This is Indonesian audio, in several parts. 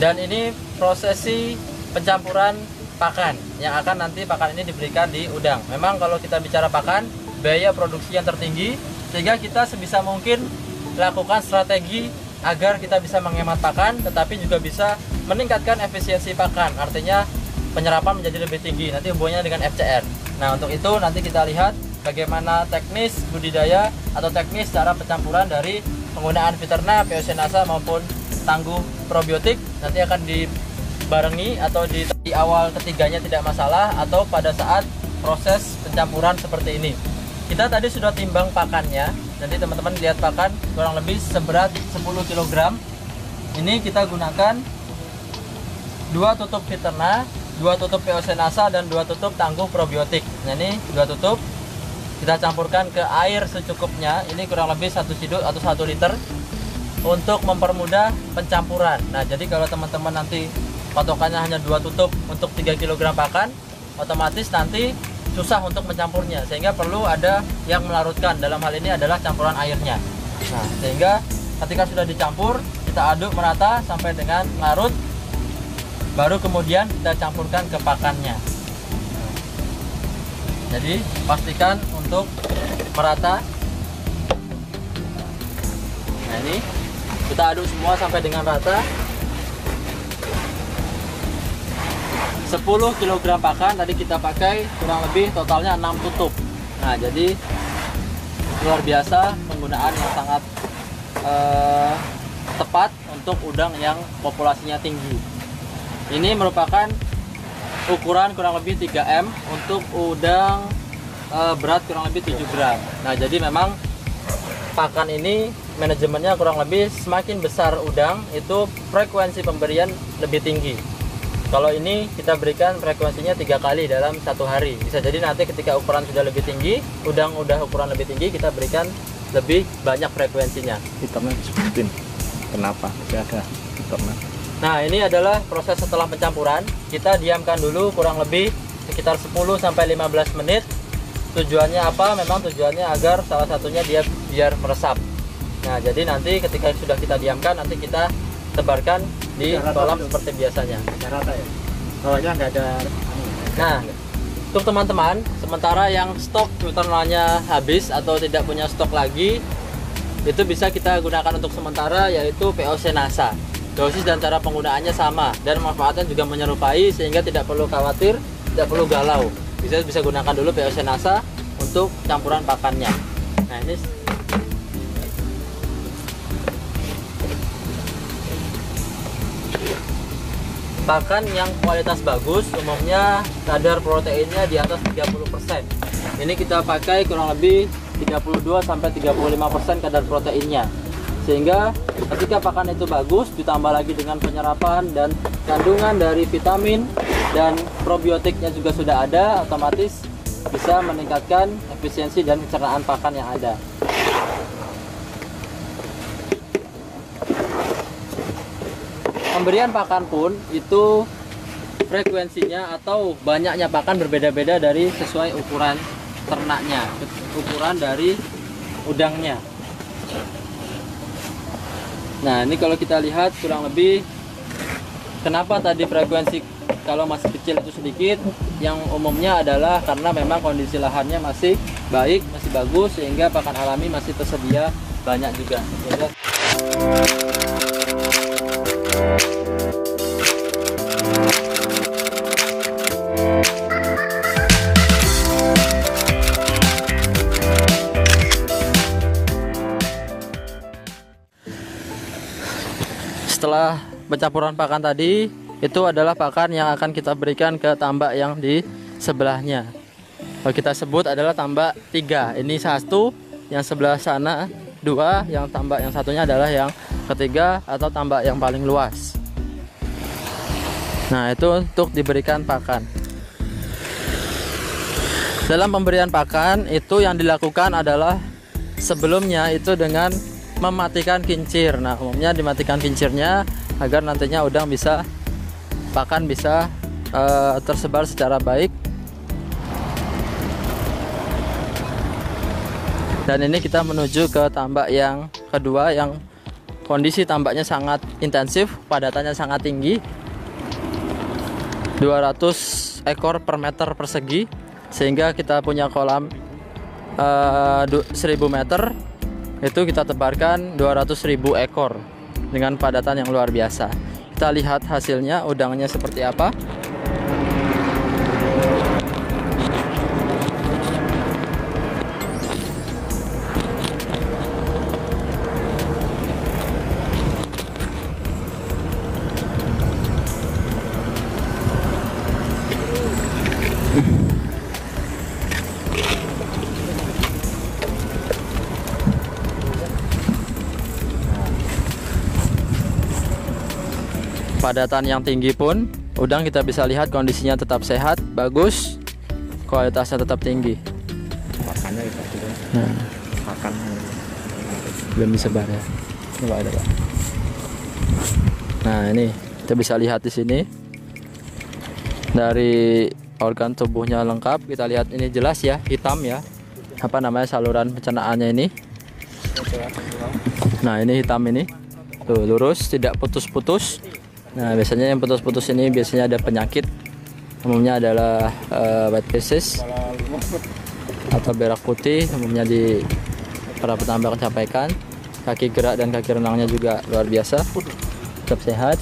Dan ini prosesi pencampuran pakan yang akan nanti pakan ini diberikan di udang. Memang kalau kita bicara pakan, biaya produksi yang tertinggi, sehingga kita sebisa mungkin lakukan strategi agar kita bisa menghemat pakan, tetapi juga bisa meningkatkan efisiensi pakan. Artinya penyerapan menjadi lebih tinggi, nanti hubungannya dengan FCR. Nah, untuk itu nanti kita lihat bagaimana teknis budidaya atau teknis cara pencampuran dari penggunaan Viterna, POC-Nasa maupun tangguh probiotik. Nanti akan dibarengi atau di awal ketiganya tidak masalah, atau pada saat proses pencampuran seperti ini. Kita tadi sudah timbang pakannya. Nanti teman-teman lihat pakan kurang lebih seberat 10 kg. Ini kita gunakan 2 tutup Viterna, 2 tutup POC-Nasa, dan 2 tutup tangguh probiotik. Nah, ini 2 tutup kita campurkan ke air secukupnya. Ini kurang lebih 1 siduk atau 1 liter untuk mempermudah pencampuran. Nah, jadi kalau teman-teman nanti patokannya hanya 2 tutup untuk 3 kg pakan, otomatis nanti susah untuk mencampurnya, sehingga perlu ada yang melarutkan. Dalam hal ini adalah campuran airnya. Nah, sehingga ketika sudah dicampur, kita aduk merata sampai dengan larut, baru kemudian kita campurkan ke pakannya. Jadi pastikan untuk merata. Nah, ini kita aduk semua sampai dengan rata. 10 kg pakan tadi kita pakai kurang lebih totalnya 6 tutup. Nah, jadi luar biasa penggunaan yang sangat tepat untuk udang yang populasinya tinggi. Ini merupakan ukuran kurang lebih 3M untuk udang berat kurang lebih 7 gram. Nah, jadi memang pakan ini manajemennya kurang lebih semakin besar udang, itu frekuensi pemberian lebih tinggi. Kalau ini kita berikan frekuensinya 3 kali dalam 1 hari. Bisa jadi nanti ketika ukuran sudah lebih tinggi, udang udah ukuran lebih tinggi, kita berikan lebih banyak frekuensinya. Viterna disebutin kenapa ada Viterna? Nah, ini adalah proses setelah pencampuran. Kita diamkan dulu kurang lebih sekitar 10-15 menit. Tujuannya apa? Memang tujuannya agar salah satunya dia biar meresap. Nah, jadi nanti ketika sudah kita diamkan, nanti kita tebarkan di kolam seperti biasanya. Rata ya? Bawahnya nggak ada. Nah, untuk teman-teman, sementara yang stok Viternanya habis atau tidak punya stok lagi, itu bisa kita gunakan untuk sementara, yaitu POC-Nasa. Dosis dan cara penggunaannya sama, dan manfaatnya juga menyerupai, sehingga tidak perlu khawatir, tidak perlu galau. Bisa gunakan dulu POC-Nasa untuk campuran pakannya. Nah, ini pakan yang kualitas bagus, umumnya kadar proteinnya di atas 30%. Ini kita pakai kurang lebih 32-35% kadar proteinnya. Sehingga ketika pakan itu bagus, ditambah lagi dengan penyerapan dan kandungan dari vitamin dan probiotiknya juga sudah ada, otomatis bisa meningkatkan efisiensi dan pencernaan pakan yang ada. Pemberian pakan pun itu frekuensinya atau banyaknya pakan berbeda-beda dari sesuai ukuran ternaknya, ukuran dari udangnya. Nah, ini kalau kita lihat kurang lebih, kenapa tadi frekuensi kalau masih kecil itu sedikit, yang umumnya adalah karena memang kondisi lahannya masih baik, masih bagus, sehingga pakan alami masih tersedia banyak juga. Setelah pencampuran pakan tadi, itu adalah pakan yang akan kita berikan ke tambak yang di sebelahnya. Kalau kita sebut adalah tambak 3. Ini 1, yang sebelah sana 2, yang tambak yang satunya adalah yang ketiga atau tambak yang paling luas. Nah, itu untuk diberikan pakan. Dalam pemberian pakan itu yang dilakukan adalah sebelumnya itu dengan mematikan kincir. Nah, umumnya dimatikan kincirnya agar nantinya udang bisa, pakan bisa tersebar secara baik. Dan ini kita menuju ke tambak yang kedua yang kondisi tambaknya sangat intensif, padatannya sangat tinggi, 200 ekor per meter persegi, sehingga kita punya kolam 1000 meter itu kita tebarkan 200.000 ekor dengan padatan yang luar biasa. Kita lihat hasilnya, udangnya seperti apa. Padatan yang tinggi pun udang kita bisa lihat kondisinya tetap sehat, bagus, kualitasnya tetap tinggi. Pakannya kita juga. Pakan Belum disebar ya. Coba ada Pak. Nah ini kita bisa lihat di sini dari organ tubuhnya lengkap. Kita lihat ini jelas ya, hitam ya. Apa namanya saluran pencernaannya ini? Nah ini hitam ini, tuh lurus, tidak putus-putus. Nah biasanya yang putus-putus ini biasanya ada penyakit, umumnya adalah white pieces atau berak putih, umumnya di para petambak sampaikan. Kaki gerak dan kaki renangnya juga luar biasa, tetap sehat.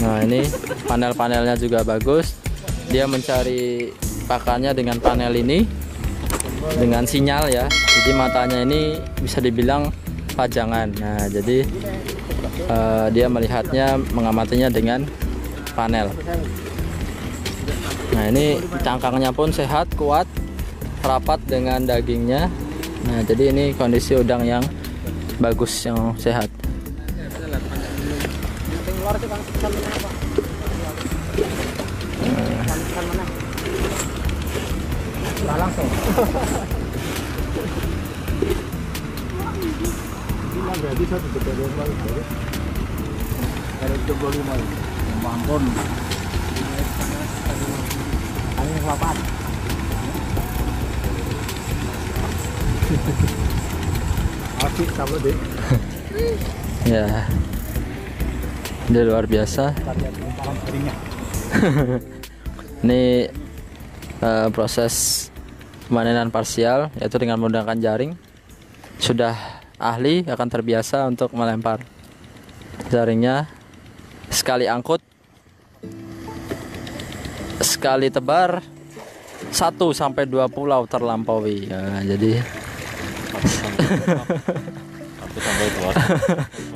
Nah ini panel-panelnya juga bagus, dia mencari pakannya dengan panel ini, dengan sinyal ya, jadi matanya ini bisa dibilang pajangan. Nah jadi dia melihatnya, mengamatinya dengan panel. Nah ini cangkangnya pun sehat, kuat, rapat dengan dagingnya. Nah jadi ini kondisi udang yang bagus, yang sehat. langsung. Nggak bisa tutup dari coba lima mampun ini papan asik sama deh Ya dia luar biasa. Ini proses pemanenan parsial, yaitu dengan menggunakan jaring. Sudah ahli, akan terbiasa untuk melempar jaringnya. Sekali angkut, sekali tebar, 1 sampai 2 pulau terlampaui ya, jadi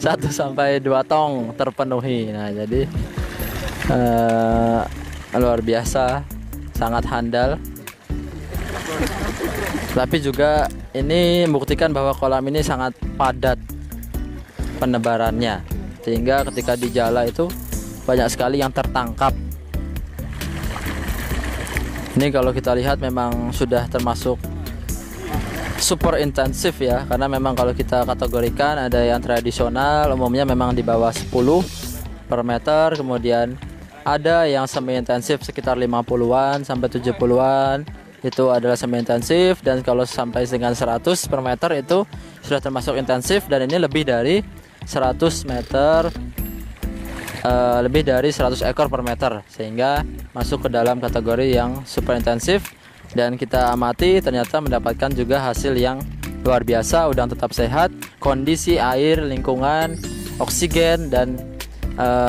1 sampai 2 tong terpenuhi. Nah jadi luar biasa, sangat handal. Tapi juga ini membuktikan bahwa kolam ini sangat padat penebarannya, sehingga ketika di jala itu banyak sekali yang tertangkap. Ini kalau kita lihat memang sudah termasuk super intensif ya, karena memang kalau kita kategorikan ada yang tradisional, umumnya memang di bawah 10 per meter, kemudian ada yang semi intensif sekitar 50-an sampai 70-an, itu adalah semi intensif, dan kalau sampai dengan 100 per meter itu sudah termasuk intensif, dan ini lebih dari 100 meter, lebih dari 100 ekor per meter, sehingga masuk ke dalam kategori yang super intensif. Dan kita amati ternyata mendapatkan juga hasil yang luar biasa, udang tetap sehat, kondisi air, lingkungan, oksigen, dan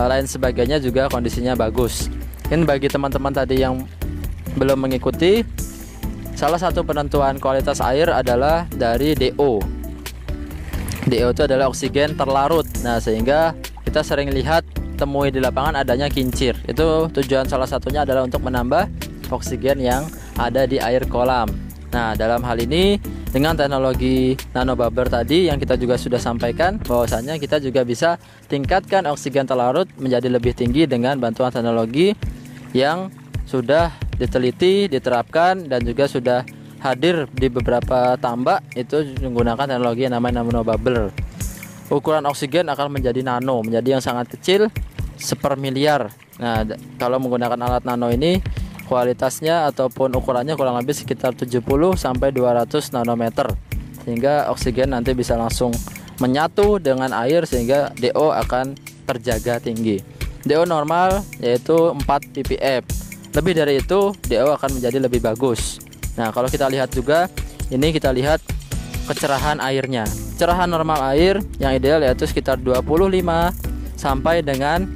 lain sebagainya juga kondisinya bagus. Ini bagi teman-teman tadi yang belum mengikuti, salah satu penentuan kualitas air adalah dari DO. DO itu adalah oksigen terlarut. Nah sehingga kita sering lihat, temui di lapangan adanya kincir. Itu tujuan salah satunya adalah untuk menambah oksigen yang ada di air kolam. Nah dalam hal ini dengan teknologi nanobubble tadi yang kita juga sudah sampaikan, bahwasanya kita juga bisa tingkatkan oksigen terlarut menjadi lebih tinggi dengan bantuan teknologi yang sudah diteliti, diterapkan, dan juga sudah hadir di beberapa tambak, itu menggunakan teknologi yang namanya nanobubble. Ukuran oksigen akan menjadi nano, menjadi yang sangat kecil, sepermiliar. Nah kalau menggunakan alat nano ini, kualitasnya ataupun ukurannya kurang lebih sekitar 70 sampai 200 nanometer, sehingga oksigen nanti bisa langsung menyatu dengan air sehingga DO akan terjaga tinggi. DO normal yaitu 4 ppm. Lebih dari itu DO akan menjadi lebih bagus. Nah, kalau kita lihat juga ini, kita lihat kecerahan airnya. Cerahan normal air yang ideal yaitu sekitar 25 sampai dengan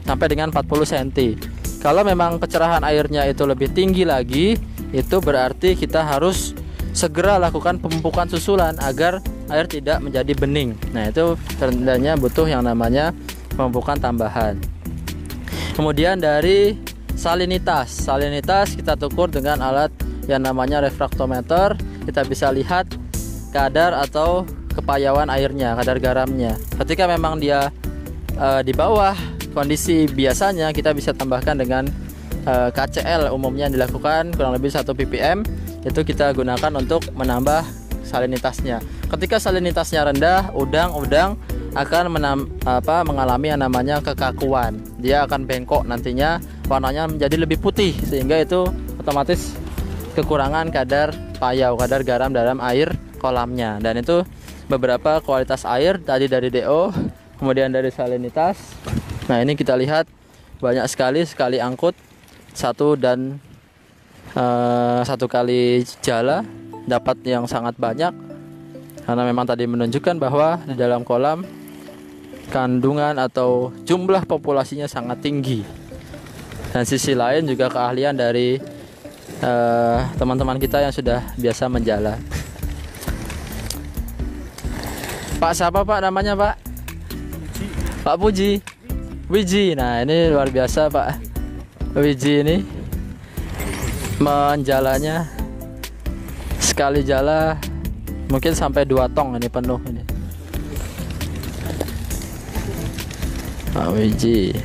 sampai dengan 40 cm. Kalau memang kecerahan airnya itu lebih tinggi lagi, itu berarti kita harus segera lakukan pemupukan susulan agar air tidak menjadi bening. Nah, itu tandanya butuh yang namanya pemupukan tambahan. Kemudian dari salinitas kita ukur dengan alat yang namanya refraktometer. Kita bisa lihat kadar atau kepayauan airnya, kadar garamnya. Ketika memang dia di bawah kondisi biasanya, kita bisa tambahkan dengan KCl umumnya yang dilakukan kurang lebih 1 ppm. Itu kita gunakan untuk menambah salinitasnya. Ketika salinitasnya rendah, udang akan mengalami yang namanya kekakuan. Dia akan bengkok, nantinya warnanya menjadi lebih putih, sehingga itu otomatis kekurangan kadar payau, kadar garam dalam air kolamnya. Dan itu beberapa kualitas air, tadi dari DO, kemudian dari salinitas. Nah, ini kita lihat banyak sekali angkut satu kali jala dapat yang sangat banyak, karena memang tadi menunjukkan bahwa di dalam kolam kandungan atau jumlah populasinya sangat tinggi. Dan sisi lain juga keahlian dari teman-teman kita yang sudah biasa menjala. Pak siapa Pak namanya Pak? Pak Puji, Wiji. Nah, ini luar biasa Pak Wiji ini menjalanya, sekali jala mungkin sampai 2 tong ini penuh ini. Pak Wiji.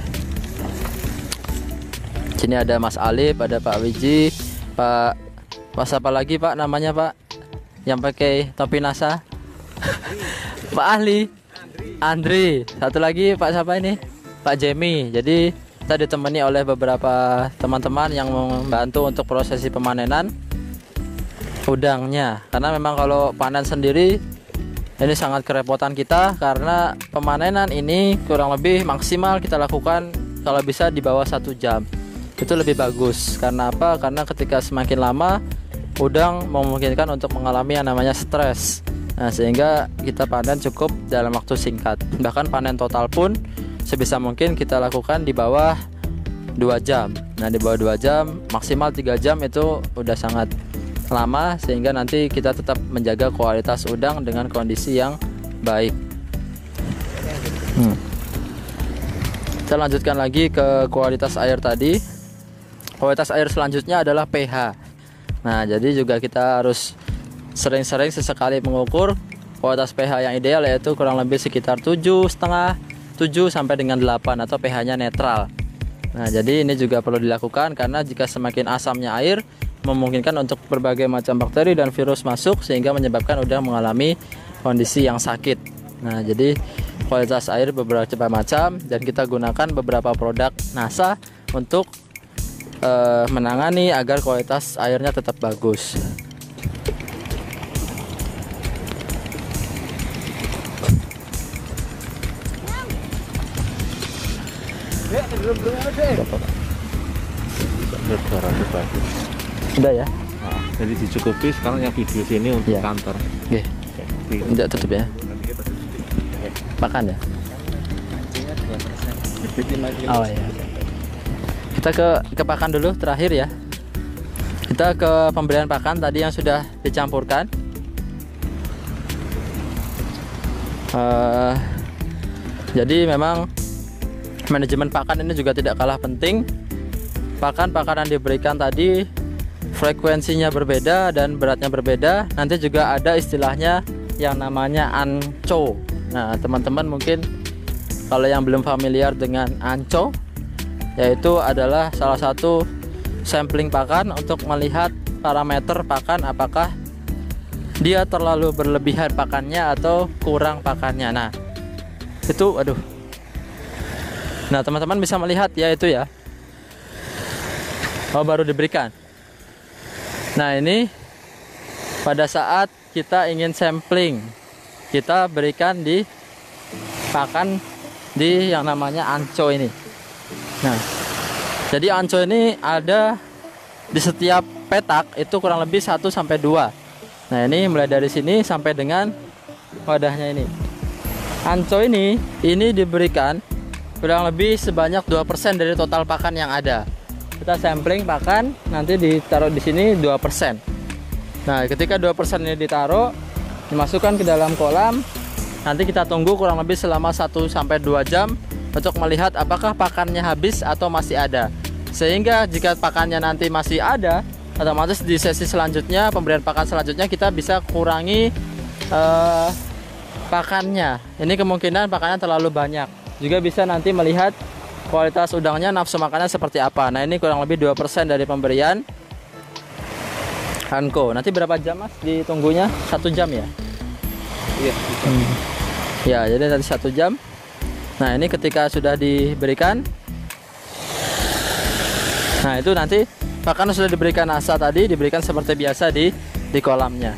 Sini ada Mas Alif, ada Pak Wiji, Pak siapa lagi Pak namanya Pak yang pakai topi NASA? Pak Ahli, Andri. Satu lagi Pak siapa ini? Pak Jemi. Jadi kita ditemani oleh beberapa teman-teman yang membantu untuk prosesi pemanenan udangnya. Karena memang kalau panen sendiri ini sangat kerepotan kita, karena pemanenan ini kurang lebih maksimal kita lakukan kalau bisa di bawah 1 jam. Itu lebih bagus. Karena apa? Karena ketika semakin lama udang memungkinkan untuk mengalami yang namanya stres. Nah, sehingga kita panen cukup dalam waktu singkat. Bahkan panen total pun sebisa mungkin kita lakukan di bawah 2 jam. Nah, di bawah 2 jam, maksimal 3 jam itu udah sangat lama, sehingga nanti kita tetap menjaga kualitas udang dengan kondisi yang baik. Kita lanjutkan lagi ke kualitas air tadi. Kualitas air selanjutnya adalah pH. Nah, jadi juga kita harus sering-sering sesekali mengukur kualitas pH yang ideal, yaitu kurang lebih sekitar 7,5, 7 sampai dengan 8 atau pH-nya netral. Nah, jadi ini juga perlu dilakukan, karena jika semakin asamnya air memungkinkan untuk berbagai macam bakteri dan virus masuk, sehingga menyebabkan udang mengalami kondisi yang sakit. Nah, jadi kualitas air beberapa macam, dan kita gunakan beberapa produk NASA untuk menangani agar kualitas airnya tetap bagus. Udah ya? Nah, jadi dicukupi sekarang yang video sini untuk kantor. Oke. Tidak tutup ya? Makan ya? Oh ya. Kita ke pakan dulu terakhir ya. Kita ke pemberian pakan tadi yang sudah dicampurkan. Jadi memang manajemen pakan ini juga tidak kalah penting. Pakan-pakan yang diberikan tadi frekuensinya berbeda dan beratnya berbeda. Nanti juga ada istilahnya yang namanya anco. Nah, teman-teman mungkin kalau yang belum familiar dengan anco, yaitu adalah salah satu sampling pakan untuk melihat parameter pakan, apakah dia terlalu berlebihan pakannya atau kurang pakannya. Nah, itu Nah, teman-teman bisa melihat ya, itu ya. Oh, baru diberikan. Nah, ini pada saat kita ingin sampling kita berikan di pakan di yang namanya anco ini. Nah, jadi anco ini ada di setiap petak itu kurang lebih 1 sampai 2. Nah, ini mulai dari sini sampai dengan wadahnya ini. Anco ini diberikan kurang lebih sebanyak 2% dari total pakan yang ada. Kita sampling pakan, nanti ditaruh di sini 2%. Nah, ketika 2% ini ditaruh, dimasukkan ke dalam kolam, nanti kita tunggu kurang lebih selama 1 sampai 2 jam untuk melihat apakah pakannya habis atau masih ada. Sehingga jika pakannya nanti masih ada, otomatis di sesi selanjutnya, pemberian pakan selanjutnya, kita bisa kurangi pakannya. Ini kemungkinan pakannya terlalu banyak. Juga bisa nanti melihat kualitas udangnya, nafsu makannya seperti apa. Nah, ini kurang lebih 2% dari pemberian Hanko. Nanti berapa jam Mas ditunggunya? 1 jam ya? Iya. Ya, jadi tadi 1 jam. Nah, ini ketika sudah diberikan, nah itu nanti pakan sudah diberikan asa tadi, diberikan seperti biasa di kolamnya.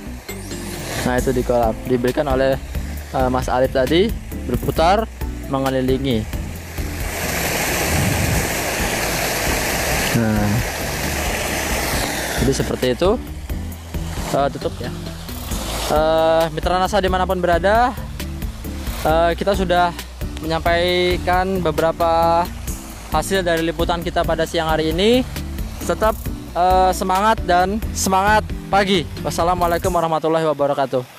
Nah, itu di kolam diberikan oleh Mas Alif tadi, berputar mengelilingi. Nah, jadi seperti itu. Tutup ya. Mitra Nasa dimanapun berada, kita sudah menyampaikan beberapa hasil dari liputan kita pada siang hari ini. Tetap semangat dan semangat pagi. Wassalamualaikum warahmatullahi wabarakatuh.